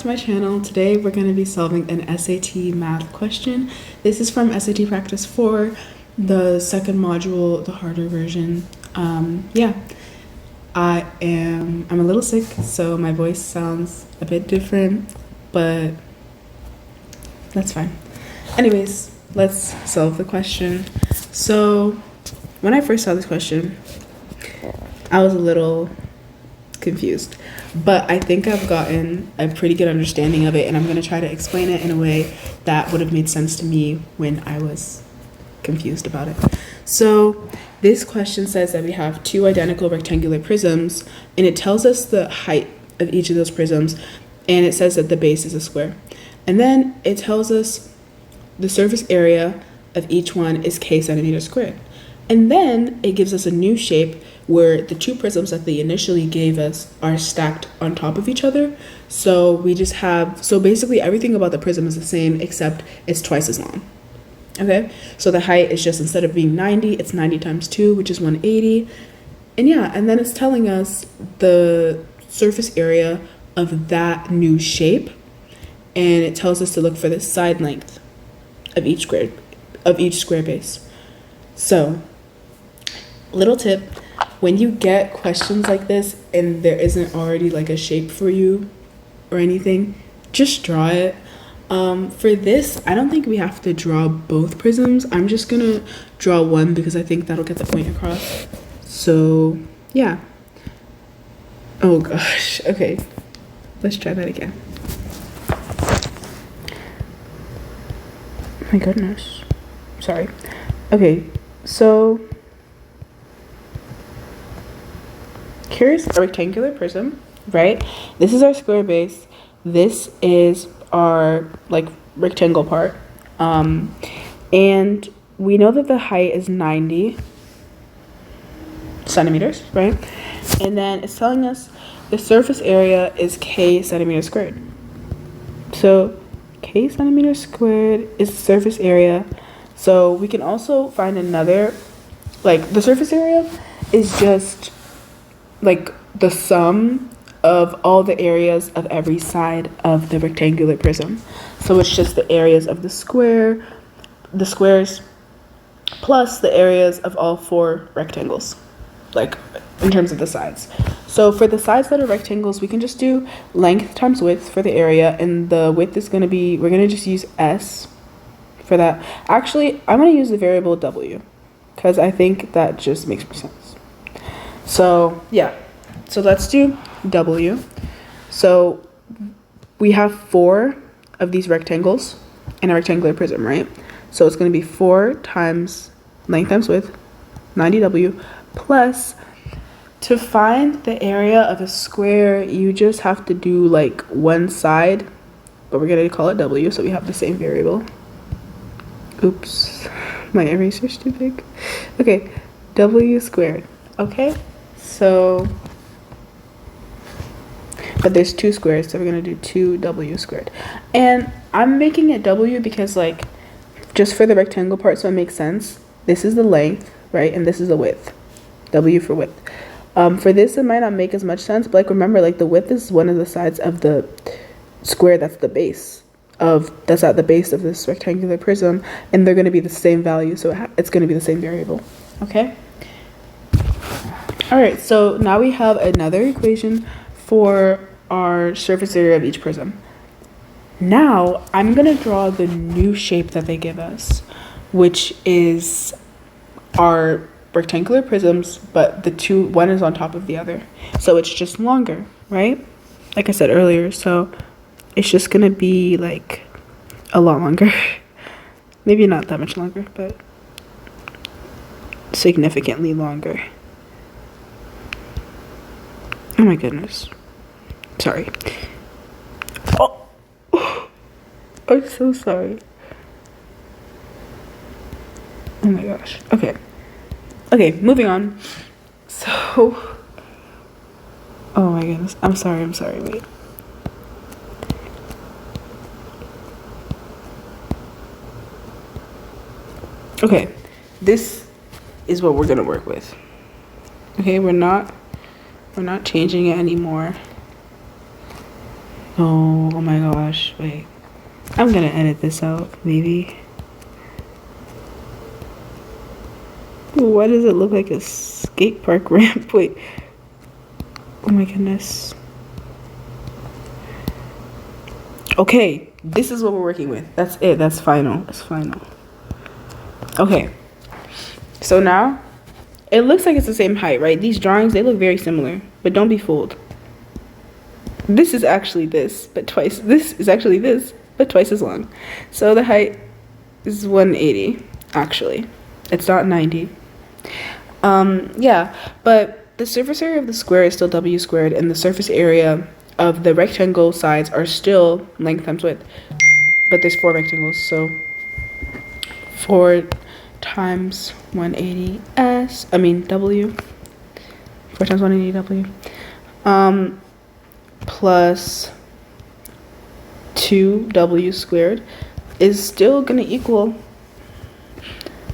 to my channel. Today we're going to be solving an SAT math question. This is from SAT Practice 4, the second module, the harder version. Yeah, I'm a little sick, so my voice sounds a bit different, but that's fine. Anyways, let's solve the question. So when I first saw this question, I was a little confused, but I think I've gotten a pretty good understanding of it, and I'm going to try to explain it in a way that would have made sense to me when I was confused about it. So this question says that we have two identical rectangular prisms, and it tells us the height of each of those prisms, and it says that the base is a square. And then it tells us the surface area of each one is k centimeters squared. And then it gives us a new shape where the two prisms that they initially gave us are stacked on top of each other. So we just have, so basically everything about the prism is the same except it's twice as long. Okay, so the height is just, instead of being 90, it's 90 times 2, which is 180. And yeah, and then it's telling us the surface area of that new shape. And it tells us to look for the side length of each square base. So, little tip, when you get questions like this and there isn't already like a shape for you or anything, just draw it. For this, I don't think we have to draw both prisms. I'm just gonna draw one because I think that'll get the point across. So, yeah. Oh gosh, okay. Let's try that again. My goodness. Sorry. Okay, so here's a rectangular prism, right? This is our square base. This is our like rectangle part. And we know that the height is 90 centimeters, right? And then it's telling us the surface area is k centimeters squared. So k centimeters squared is the surface area. So we can also find another, like the surface area is just like the sum of all the areas of every side of the rectangular prism. So it's just the areas of the squares, plus the areas of all four rectangles, like in terms of the sides. So for the sides that are rectangles, we can just do length times width for the area, and the width is going to be, we're going to just use S for that. Actually, I'm going to use the variable W because I think that just makes more sense. So yeah, so let's do W. So we have 4 of these rectangles in a rectangular prism, right? So it's going to be 4 times length times width, 90W, plus, to find the area of a square, you just have to do like one side, but we're going to call it W, so we have the same variable. Oops, my eraser's too big. Okay, W squared. Okay, so, but there's 2 squares, so we're going to do 2W squared. And I'm making it W because, like, just for the rectangle part, so it makes sense. This is the length, right? And this is the width. W for width. For this, it might not make as much sense, but like, remember, like, the width is one of the sides of the square that's the base of, that's at the base of this rectangular prism, and they're going to be the same value, so it's going to be the same variable. Okay? All right, so now we have another equation for our surface area of each prism. Now I'm going to draw the new shape that they give us, which is our rectangular prisms, but one is on top of the other, so it's just longer, right? Like I said earlier, so it's just going to be like a lot longer. Maybe not that much longer, but significantly longer. Oh my goodness. Sorry. Oh, I'm so sorry. Oh my gosh. Okay. Okay, moving on. So, oh my goodness. I'm sorry. Wait. Okay, this is what we're gonna work with. Okay, we're not changing it anymore. Oh, oh my gosh, wait. I'm gonna edit this out, maybe. Why does it look like a skate park ramp? Wait. Oh my goodness. Okay, this is what we're working with. That's it. That's final. That's final. Okay. So now, it looks like it's the same height, right? These drawings, they look very similar, but don't be fooled. This is actually this, but twice. This is actually this, but twice as long. So the height is 180, actually. It's not 90. Yeah, but the surface area of the square is still w squared, and the surface area of the rectangle sides are still length times width. But there's 4 rectangles, so 4 times 180s, w. 4 times 180w. Plus 2w squared is still gonna equal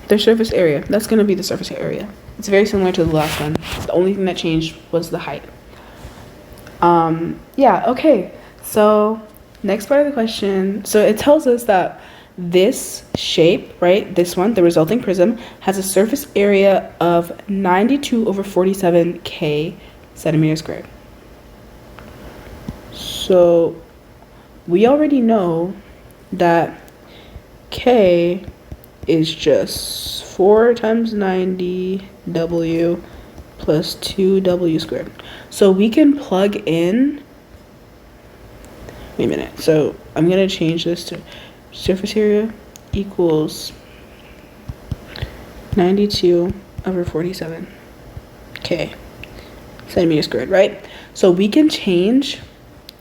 their surface area. That's gonna be the surface area. It's very similar to the last one. The only thing that changed was the height. Yeah, okay. So next part of the question. So it tells us that this shape, right, this one, the resulting prism, has a surface area of 92 over 47k centimeters squared. So we already know that k is just 4 times 90w plus 2w squared. So we can plug in, wait a minute, so I'm going to change this to surface area equals 92 over 47k centimeters squared, right? So we can change,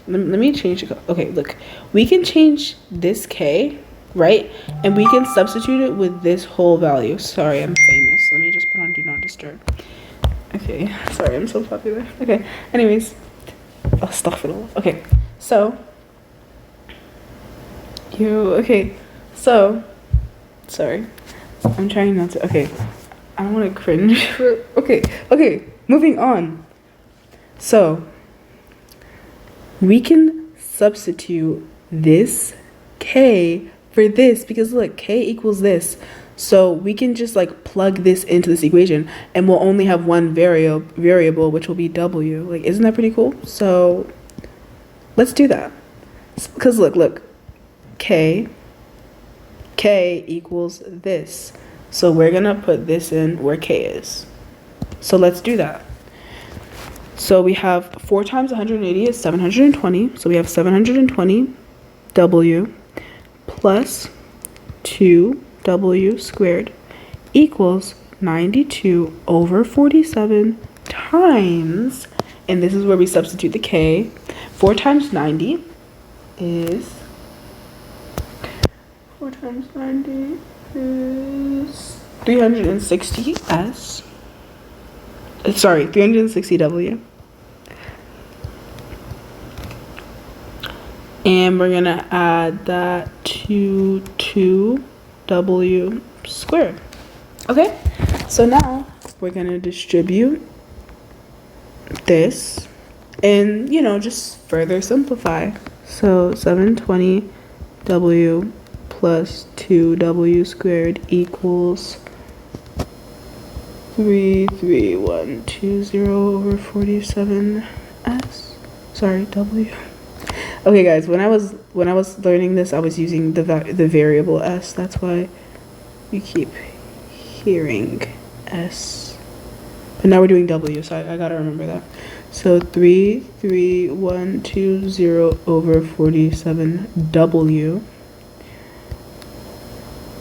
let me change it. Okay, look, we can change this k, right? And we can substitute it with this whole value. Sorry, I'm famous. Let me just put on do not disturb. Okay, sorry, I'm so popular. Okay, anyways. Astaghfirullah. Okay, so. Sorry. I'm trying not to. Okay, I don't want to cringe. Okay, moving on. So, we can substitute this k for this because look, k equals this. So we can just like plug this into this equation and we'll only have one variable, which will be w. Like, isn't that pretty cool? So let's do that. Because look, k equals this. So we're gonna put this in where k is. So let's do that. So we have 4 times 180 is 720. So we have 720 w plus 2w squared equals 92 over 47 times, and this is where we substitute the k. 4 times 90 is 360s. Sorry, 360w. And we're gonna add that to 2w squared. Okay, so now we're gonna distribute this and, just further simplify. So 720w plus 2w squared equals 33120 over 47s. Sorry, w. Okay, guys, when I was learning this, I was using the variable s. That's why you keep hearing s. But now we're doing w, so I gotta remember that. So 33120 over 47w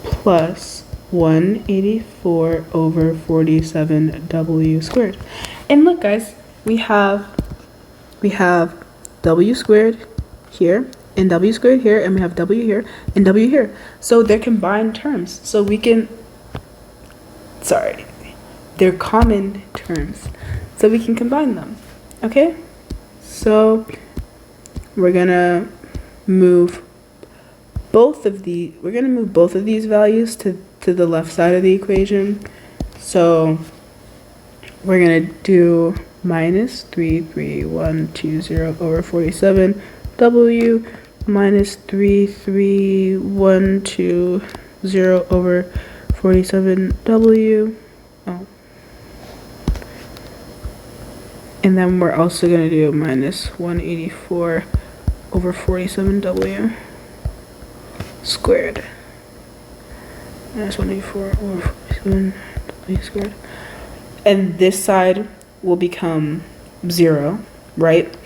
plus 184 over 47w squared. And look, guys, we have w squared here and w squared here, and we have w here and w here. So they're combined terms. So we can, they're common terms. So we can combine them. Okay? So we're gonna move both of these values to the left side of the equation. So we're gonna do minus 33120 over 47 W minus 33,120 over 47W. Oh. And then we're also going to do minus 184 over 47W squared. Minus 184 over 47W squared. And this side will become 0, right?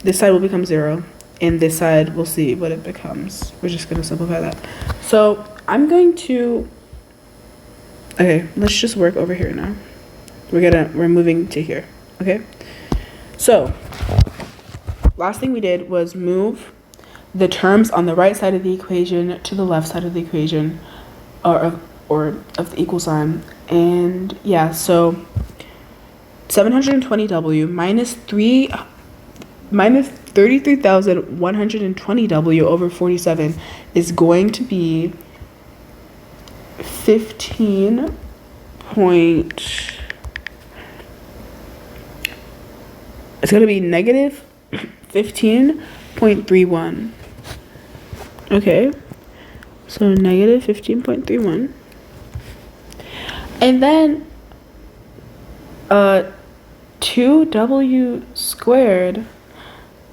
This side will become 0. And this side, we'll see what it becomes. We're just going to simplify that. So I'm going to... Okay, let's just work over here now. We're moving to here. Okay? So, last thing we did was move the terms on the right side of the equation to the left side of the equation, or of the equal sign. And yeah, so 720W minus 33,120W over 47 is going to be 15 point... It's going to be negative 15.31. Okay. So negative 15.31. And then 2W squared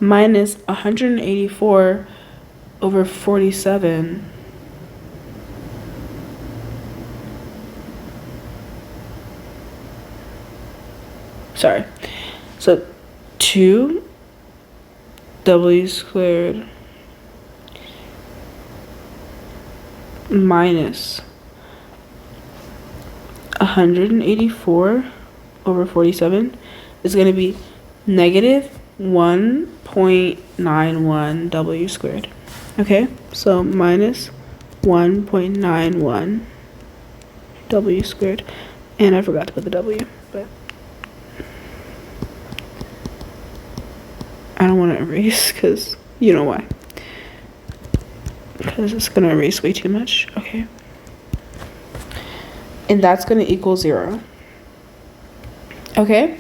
minus 184 over 47. Sorry. So 2W squared minus 184 over 47 is going to be negative 1.91 W squared. Okay, so minus 1.91 W squared. And I forgot to put the W, but I don't want to erase because you know why. Because it's going to erase way too much. Okay. And that's going to equal 0. Okay.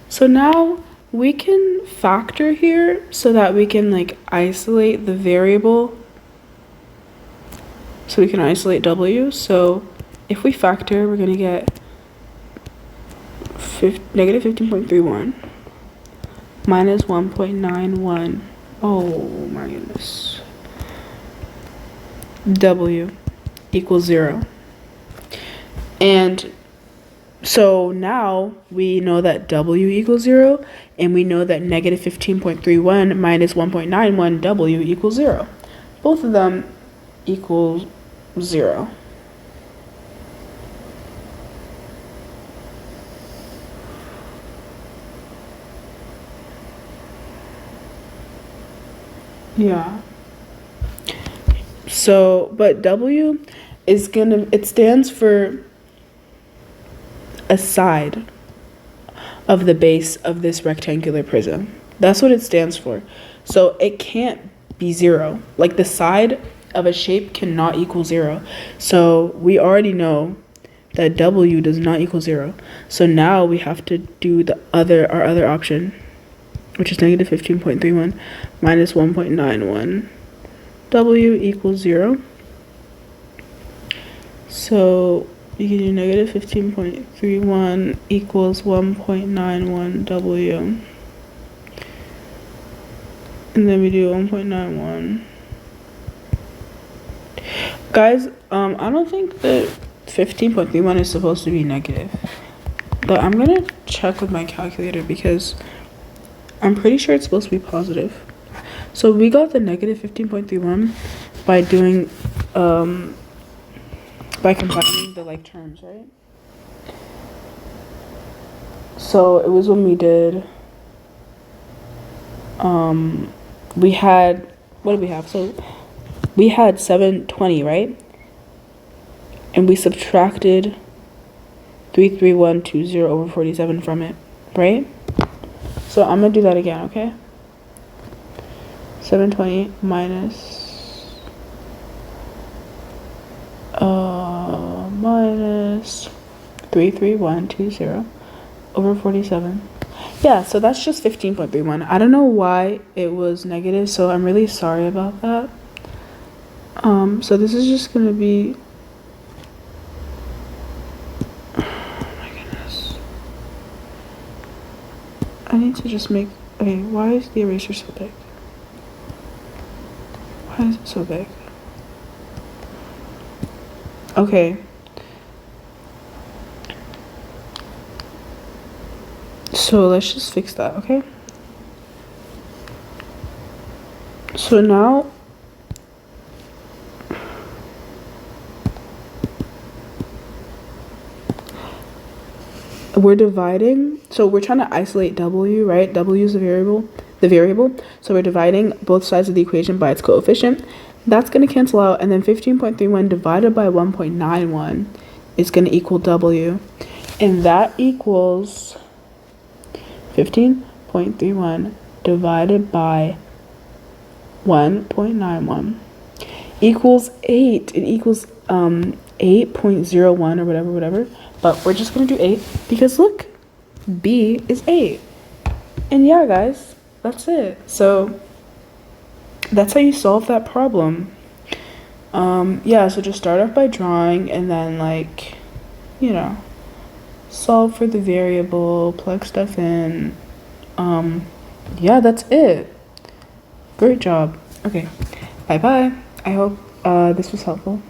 So now we can factor here so that we can like isolate the variable. So we can isolate W. So if we factor, we're going to get negative 15.31 minus 1.91. Oh my goodness. W equals 0. And so now we know that W equals 0, and we know that negative 15.31 minus 1.91 W equals 0. Both of them equal 0. Yeah. So, but W is it stands for a side of the base of this rectangular prism. That's what it stands for. So it can't be 0. Like the side of a shape cannot equal 0. So we already know that W does not equal 0. So now we have to do our other option, which is negative 15.31 minus 1.91. W equals 0. So you can do negative 15.31 equals 1.91 W. And then we do 1.91. Guys, I don't think that 15.31 is supposed to be negative. But I'm going to check with my calculator because I'm pretty sure it's supposed to be positive. So we got the negative 15.31 by doing, by combining the like terms, right? So it was when we did, we had, what did we have? So we had 720, right? And we subtracted 33120 over 47 from it, right? So I'm gonna do that again, okay? 720 minus 33120 over 47. Yeah, so that's just 15.31. I don't know why it was negative, so I'm really sorry about that. So this is just gonna be, oh my goodness. I need to just make, okay, why is the eraser so big? Why is it so big? Okay. So let's just fix that, okay? So now we're dividing, so we're trying to isolate w, right? W is the variable. So we're dividing both sides of the equation by its coefficient. That's going to cancel out, and then 15.31 divided by 1.91 is going to equal w. And that equals 15.31 divided by 1.91 equals 8. It equals 8.01 or whatever. But we're just going to do 8 because look, B is 8. And yeah, guys, that's it. So that's how you solve that problem. Yeah, so just start off by drawing and then, like, you know, solve for the variable, plug stuff in. Yeah, that's it. Great job. Okay, bye-bye. I hope this was helpful.